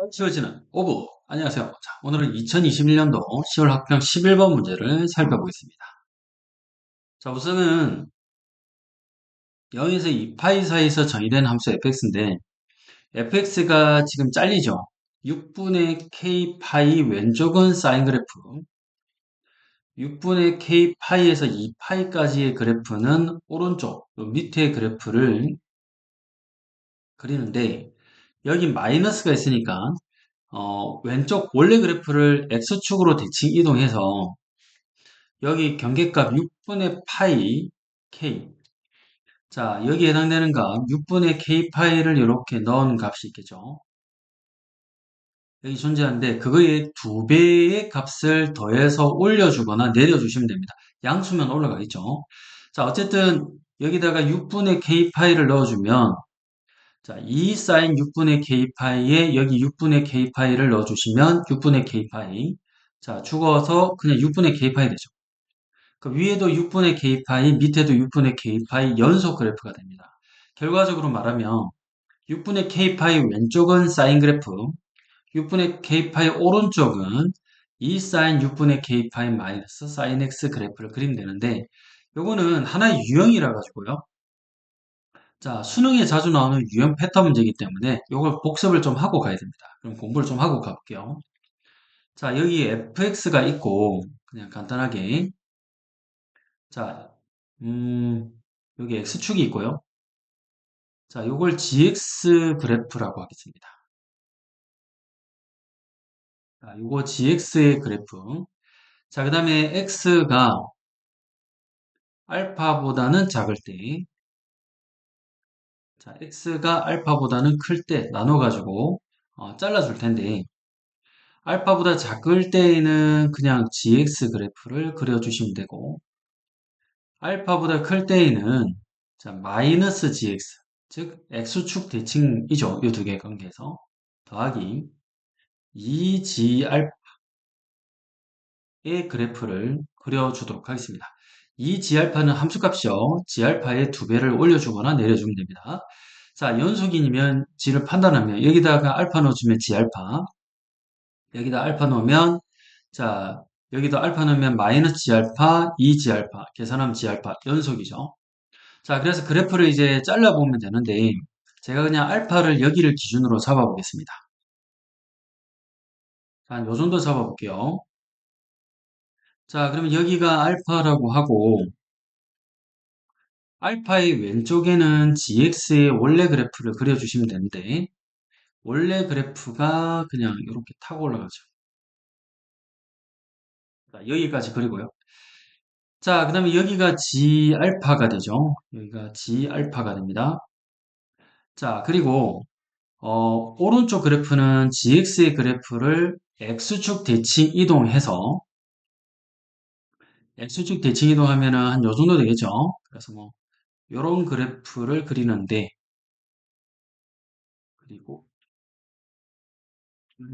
쉬워지는 오브. 안녕하세요. 자, 오늘은 2021년도 10월 학평 11번 문제를 살펴보겠습니다. 자, 우선은 0에서 2파이 사이에서 정의된 함수 fx인데 fx가 지금 잘리죠. 6분의 k파이 왼쪽은 사인 그래프, 6분의 k파이에서 2파이까지의 그래프는 오른쪽 밑에 그래프를 그리는데 여기 마이너스가 있으니까 왼쪽 원래 그래프를 x축으로 대칭 이동해서 여기 경계값 6분의 파이 k. 자, 여기 해당되는 값 6분의 k 파이를 이렇게 넣은 값이 있겠죠. 여기 존재하는데 그거의 두 배의 값을 더해서 올려주거나 내려주시면 됩니다. 양수면 올라가겠죠. 자, 어쨌든 여기다가 6분의 k 파이를 넣어주면 자, 2 사인 6분의 k 파이에 여기 6분의 k 파이를 넣어주시면 6분의 k 파이. 자, 죽어서 그냥 6분의 k 파이 되죠. 그 위에도 6분의 k파이, 밑에도 6분의 k파이 연속 그래프가 됩니다. 결과적으로 말하면 6분의 k파이 왼쪽은 사인 그래프, 6분의 k파이 오른쪽은 2 사인 6분의 k파이 마이너스 사인 x 그래프를 그리면 되는데 요거는 하나의 유형이라 가지고요. 자, 수능에 자주 나오는 유형 패턴 문제이기 때문에 요걸 복습을 좀 하고 가야 됩니다. 그럼 공부를 좀 하고 가볼게요. 자, 여기 fx가 있고 그냥 간단하게 자, 음, 여기 x축이 있고요. 자, 요걸 gx 그래프라고 하겠습니다. 자, 요거 gx의 그래프. 자, 그 다음에 x가 알파보다는 작을 때, 자, x가 알파보다는 클 때 나눠가지고 잘라줄 텐데, 알파보다 작을 때에는 그냥 gx 그래프를 그려주시면 되고, 알파보다 클 때에는 자, 마이너스 gx, 즉 x축 대칭이죠. 이 두 개 관계에서 더하기 2g알파의 그래프를 그려주도록 하겠습니다. 이 g알파는 함수값이요. g알파의 두 배를 올려주거나 내려주면 됩니다. 자, 연속인이면 g를 판단하면 여기다가 알파 넣어주면 g알파, 여기다 알파 넣으면 자, 여기도 알파 넣으면 마이너스 g알파, 2g알파, 계산하면 g알파 연속이죠. 자, 그래서 그래프를 이제 잘라보면 되는데 제가 그냥 알파를 여기를 기준으로 잡아보겠습니다. 한 요 정도 잡아볼게요. 자, 그러면 여기가 알파라고 하고 알파의 왼쪽에는 gx의 원래 그래프를 그려주시면 되는데 원래 그래프가 그냥 이렇게 타고 올라가죠. 자, 여기까지 그리고요. 자, 그 다음에 여기가 g알파가 되죠. 여기가 g알파가 됩니다. 자, 그리고 오른쪽 그래프는 gx의 그래프를 x축 대칭 이동해서 x축 대칭 이동하면은 한 요 정도 되겠죠. 그래서 뭐 요런 그래프를 그리는데 그리고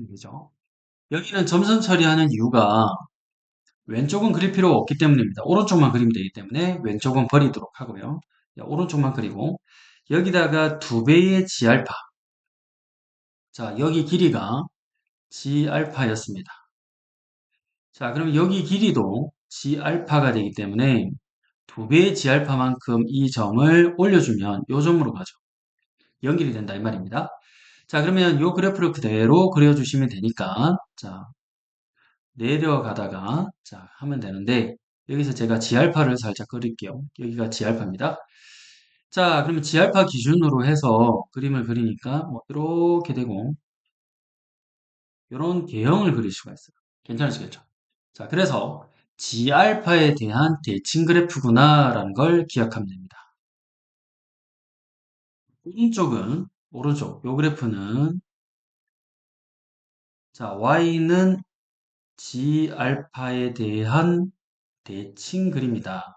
되죠. 여기는 점선 처리하는 이유가 왼쪽은 그릴 필요가 없기 때문입니다. 오른쪽만 그리면 되기 때문에 왼쪽은 버리도록 하고요. 자, 오른쪽만 그리고 여기다가 두 배의 g알파. 자, 여기 길이가 g알파였습니다. 자, 그럼 여기 길이도 g알파가 되기 때문에 두 배의 g알파만큼 이 점을 올려주면 요 점으로 가죠. 연결이 된다 이 말입니다. 자, 그러면 요 그래프를 그대로 그려주시면 되니까 자, 내려가다가 자 하면 되는데 여기서 제가 G알파를 살짝 그릴게요. 여기가 G알파입니다. 자, 그러면 G알파 기준으로 해서 그림을 그리니까 뭐 이렇게 되고 이런 개형을 그릴 수가 있어요. 괜찮으시겠죠? 자, 그래서 G알파에 대한 대칭 그래프구나라는 걸 기억하면 됩니다. 오른쪽 요 그래프는 자, Y는 G알파에 대한 대칭 그림이다.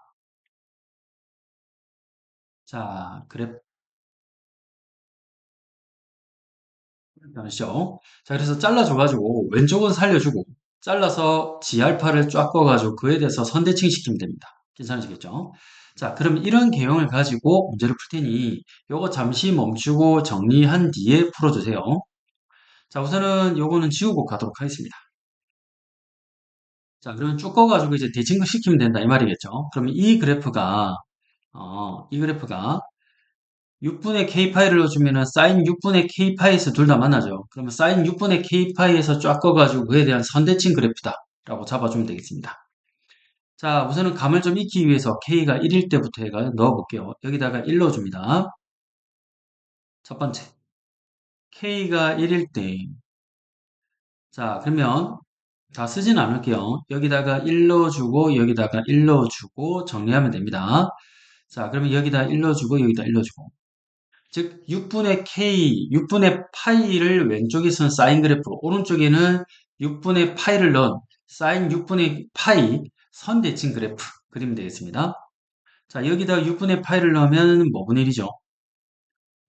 자, 그래프 아시죠? 자, 그래서 잘라줘가지고 왼쪽은 살려주고 잘라서 G알파를 쫙 꺼가지고 그에 대해서 선대칭 시키면 됩니다. 괜찮으시겠죠? 자, 그럼 이런 개형을 가지고 문제를 풀 테니 요거 잠시 멈추고 정리한 뒤에 풀어주세요. 자, 우선은 요거는 지우고 가도록 하겠습니다. 자, 그러면 쭉 꺼가지고 이제 대칭 시키면 된다 이 말이겠죠. 그러면 이 그래프가 6분의 k파이를 넣어주면은 사인 6분의 k파이에서 둘 다 만나죠. 그러면 사인 6분의 k파이에서 쫙 꺼가지고 그에 대한 선대칭 그래프다 라고 잡아주면 되겠습니다. 자, 우선은 감을 좀 익히기 위해서 k가 1일 때부터 해가 넣어볼게요. 여기다가 1 넣어줍니다. 첫 번째, k가 1일 때, 자, 그러면 다 쓰진 않을게요. 여기다가 1 넣어주고, 여기다가 1 넣어주고, 정리하면 됩니다. 자, 그러면 여기다 1 넣어주고, 여기다 1 넣어주고. 즉, 6분의 k, 6분의 파이를 왼쪽에서는 사인 그래프로, 오른쪽에는 6분의 파이를 넣은 사인 6분의 파이 선대칭 그래프 그리면 되겠습니다. 자, 여기다 6분의 파이를 넣으면 뭐 분의 1이죠?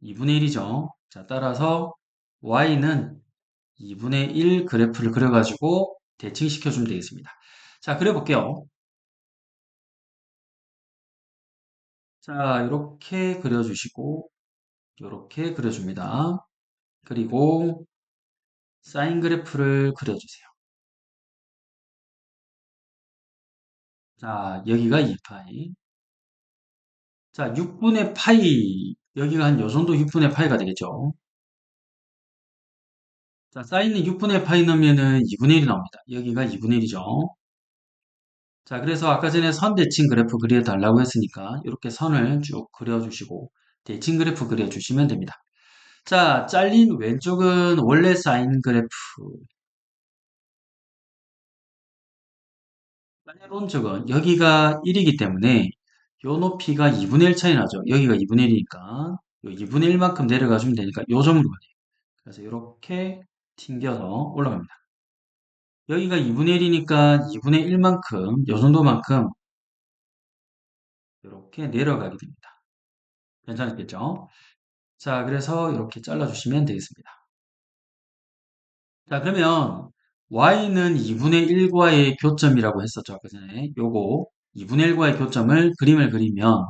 2분의 1이죠. 자, 따라서 y는 2분의 1 그래프를 그려가지고 대칭시켜주면 되겠습니다. 자, 그려볼게요. 자, 이렇게 그려주시고, 이렇게 그려줍니다. 그리고 사인 그래프를 그려주세요. 자, 여기가 2파이. 자, 6분의 파이. 여기가 한 요 정도 6분의 파이가 되겠죠. 자, 사인은 6분의 파이 넣으면은 2분의 1이 나옵니다. 여기가 2분의 1이죠. 자, 그래서 아까 전에 선 대칭 그래프 그려달라고 했으니까 이렇게 선을 쭉 그려주시고 대칭 그래프 그려주시면 됩니다. 자, 잘린 왼쪽은 원래 사인 그래프, 잘린 오른쪽은 여기가 1이기 때문에 요 높이가 2분의 1 차이 나죠. 여기가 2분의 1이니까 요 2분의 1만큼 내려가 주면 되니까 요 점으로 가요. 그래서 이렇게 튕겨서 올라갑니다. 여기가 2분의 1이니까 2분의 1만큼 요 정도만큼 이렇게 내려가게 됩니다. 괜찮았겠죠? 자, 그래서 이렇게 잘라주시면 되겠습니다. 자, 그러면 y는 2분의 1과의 교점이라고 했었죠. 아까 전에. 요거 2분의 1과의 교점을 그림을 그리면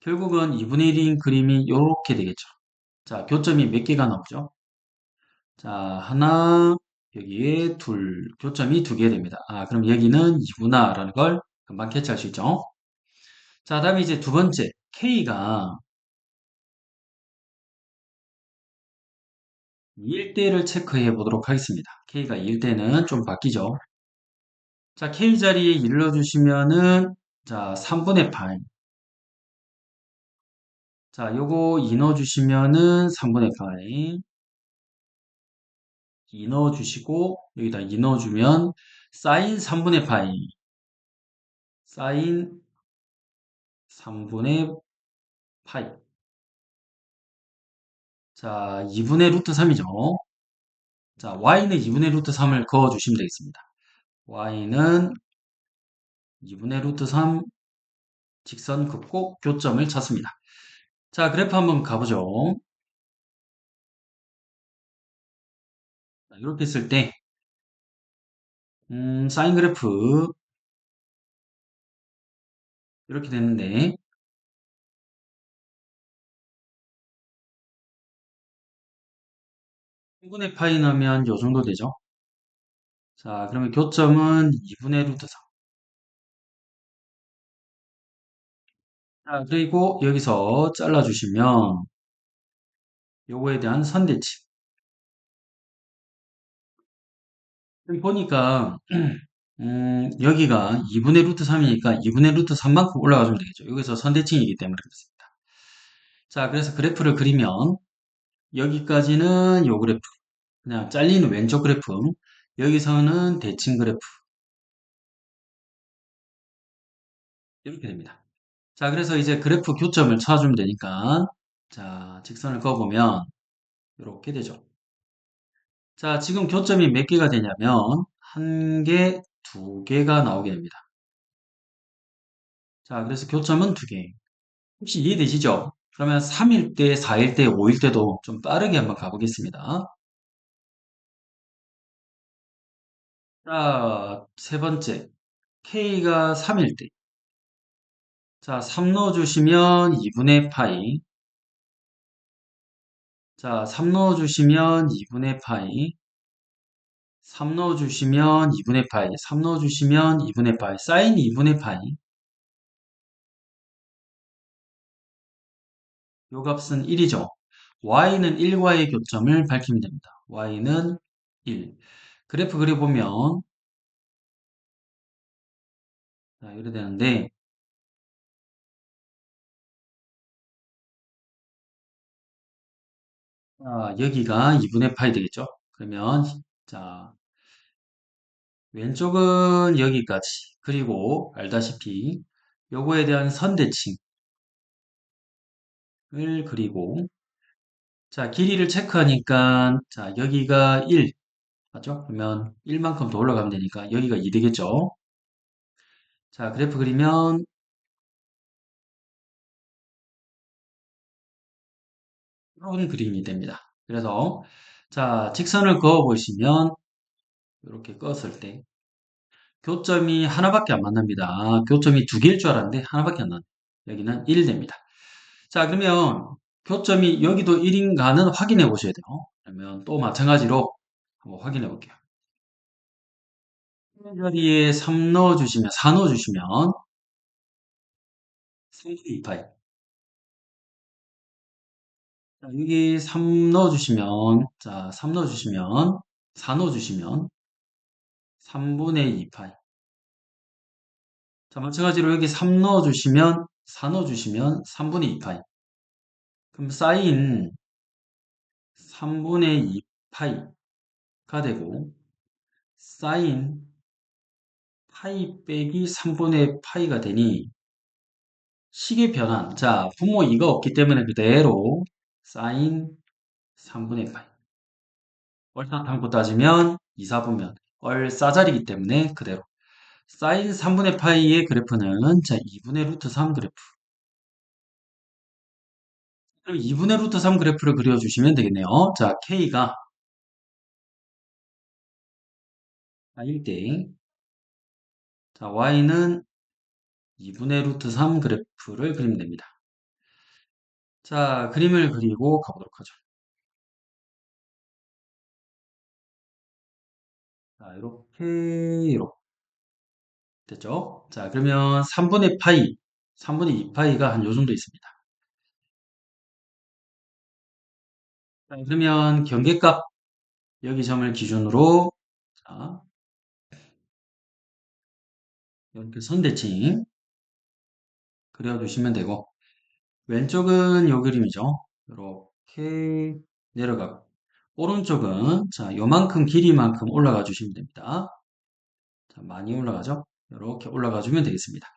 결국은 2분의 1인 그림이 요렇게 되겠죠. 자, 교점이 몇 개가 나오죠? 자, 하나, 여기에 둘, 교점이 두 개 됩니다. 아, 그럼 여기는 2구나라는 걸 금방 캐치할 수 있죠. 자, 다음에 이제 두 번째, k가 2일 때를 체크해 보도록 하겠습니다. k가 2일 때는 좀 바뀌죠. 자, K 자리에 1 넣어주시면은, 자, 3분의 파이. 자, 요거 2 넣어주시면은 3분의 파이. 2 넣어주시고, 여기다 2 넣어주면, 사인 3분의 파이. 사인 3분의 파이. 자, 2분의 루트 3이죠. 자, y는 2분의 루트 3을 그어주시면 되겠습니다. y는 2분의 루트 3 직선 긋고 교점을 찾습니다. 자, 그래프 한번 가보죠. 자, 이렇게 했을 때, 사인 그래프, 이렇게 되는데, 3분의 파이 넣으면 요 정도 되죠? 자, 그러면 교점은 2분의 루트 3. 자, 그리고 여기서 잘라주시면 요거에 대한 선대칭. 여기 보니까 여기가 2분의 루트 3이니까 2분의 루트 3만큼 올라가주면 되겠죠. 여기서 선대칭이기 때문에 그렇습니다. 자, 그래서 그래프를 그리면 여기까지는 요 그래프, 그냥 잘리는 왼쪽 그래프, 여기서는 대칭 그래프 이렇게 됩니다. 자, 그래서 이제 그래프 교점을 찾아주면 되니까 자, 직선을 그어보면 이렇게 되죠. 자, 지금 교점이 몇 개가 되냐면 한 개, 두 개가 나오게 됩니다. 자, 그래서 교점은 두 개. 혹시 이해되시죠? 그러면 3일 때, 4일 때, 5일 때도 좀 빠르게 한번 가보겠습니다. 자, 세 번째. K가 3일 때. 자, 3 넣어주시면 2분의 파이. 자, 3 넣어주시면 2분의 파이, 3 넣어주시면 2분의 파이, 3 넣어주시면 2분의 파이, 사인 2분의 파이. 요 값은 1이죠. y는 1과의 교점을 밝히면 됩니다. y는 1. 그래프 그려보면, 자, 이래 되는데, 자, 여기가 2분의 파이 되겠죠? 그러면, 자, 왼쪽은 여기까지. 그리고, 알다시피, 요거에 대한 선대칭을 그리고, 자, 길이를 체크하니까, 자, 여기가 1, 맞죠? 그러면 1만큼 더 올라가면 되니까, 여기가 2 되겠죠? 자, 그래프 그리면, 이런 그림이 됩니다. 그래서, 자, 직선을 그어 보시면, 이렇게 껐을 때, 교점이 하나밖에 안 만납니다. 교점이 두 개일 줄 알았는데, 하나밖에 안 나요. 여기는 1 됩니다. 자, 그러면 교점이 여기도 1인가는 확인해 보셔야 돼요. 그러면 또 마찬가지로 한번 확인해 볼게요. 이 자리에 3 넣어주시면, 4 넣어주시면 3분의 2파이. 자, 여기 3 넣어주시면, 자, 3 넣어주시면, 4 넣어주시면 3분의 2파이. 자, 마찬가지로 여기 3 넣어주시면, 4 넣어주시면 3분의 2파이. 그럼 사인 3분의 2파이가 되고, 사인 파이 빼기 3분의 파이가 되니, 식의 변환. 자, 분모 2가 없기 때문에 그대로 사인 3분의 파이. 얼사탕고 따지면 2, 4분면 얼싸자리이기 때문에 그대로. 사인 3분의 파이의 그래프는 자 2분의 루트 3 그래프. 그럼 2분의 루트 3 그래프를 그려주시면 되겠네요. 자, K가 1대 자, Y는 2분의 루트 3 그래프를 그리면 됩니다. 자, 그림을 그리고 가보도록 하죠. 자, 이렇게 됐죠? 자, 그러면 3분의 파이, 3분의 2파이가 한 요 정도 있습니다. 자, 그러면 경계값 여기 점을 기준으로 자, 이렇게 선대칭 그려주시면 되고 왼쪽은 요 그림이죠. 이렇게 내려가고 오른쪽은 자 요만큼 길이만큼 올라가 주시면 됩니다. 자, 많이 올라가죠? 이렇게 올라가 주면 되겠습니다.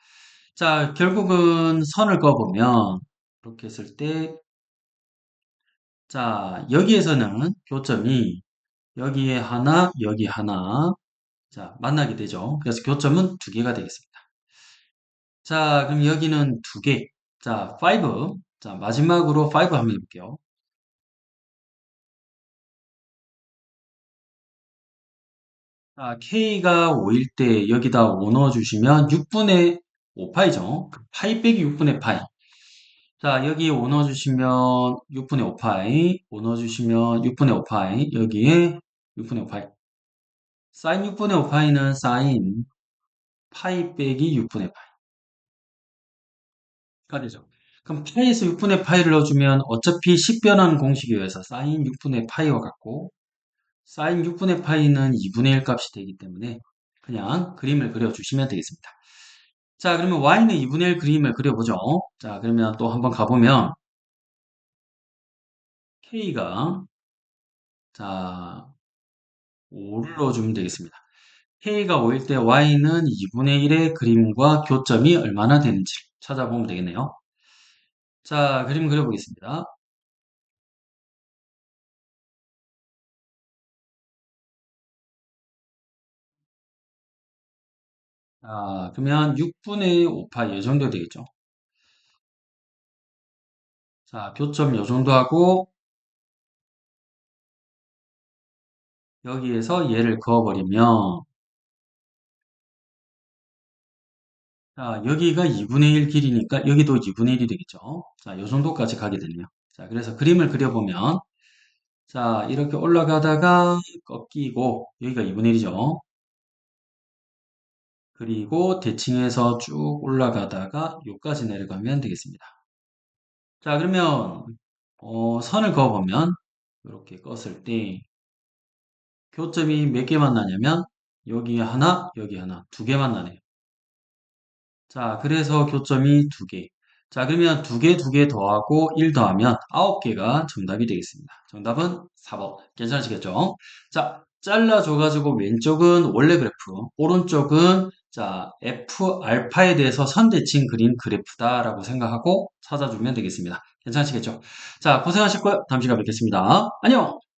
자, 결국은 선을 그어보면 이렇게 했을 때 자, 여기에서는 교점이 여기에 하나, 여기 하나 자, 만나게 되죠. 그래서 교점은 두 개가 되겠습니다. 자, 그럼 여기는 두 개. 자, 5. 자, 마지막으로 5 한번 해볼게요. 자, K가 5일 때 여기다 5 넣어주시면 6분의 5파이죠. 파이 빼기 6분의 파이. 자, 여기 5 넣어주시면 6분의 5파이. 5 넣어주시면 6분의 5파이. 여기에 6분의 5파이. 사인 6분의 5파이는 사인 파이 빼기 6분의 파이가 되죠. 그럼 파이에서 6분의 파이를 넣어주면 어차피 식변환 공식에 의해서 사인 6분의 파이와 같고 사인 6분의 파이는 2분의 1 값이 되기 때문에 그냥 그림을 그려주시면 되겠습니다. 자, 그러면 y는 2분의 1 그림을 그려보죠. 자, 그러면 또 한번 가보면 k가 자 5를 넣어주면 되겠습니다. k가 5일 때 y는 2분의 1의 그림과 교점이 얼마나 되는지 찾아보면 되겠네요. 자, 그림 그려보겠습니다. 자, 그러면 6분의 5파이 이 정도 되겠죠. 자, 교점 이 정도 하고 여기에서 얘를 그어버리면 자, 여기가 2분의 1 길이니까 여기도 2분의 1이 되겠죠. 자, 요 정도까지 가게 되네요. 자, 그래서 그림을 그려보면 자, 이렇게 올라가다가 꺾이고, 여기가 2분의 1이죠. 그리고 대칭해서 쭉 올라가다가 여기까지 내려가면 되겠습니다. 자, 그러면 선을 그어보면 이렇게 껐을 때 교점이 몇 개 만나냐면 여기 하나, 여기 하나, 두 개 만나네요. 자, 그래서 교점이 두 개. 자, 그러면 두 개 더하고 1 더하면 9개가 정답이 되겠습니다. 정답은 4번. 괜찮으시겠죠? 자, 잘라줘가지고 왼쪽은 원래 그래프, 오른쪽은 자, F 알파에 대해서 선대칭 그린 그래프다라고 생각하고 찾아주면 되겠습니다. 괜찮으시겠죠? 자, 고생하셨고요. 다음 시간에 뵙겠습니다. 안녕!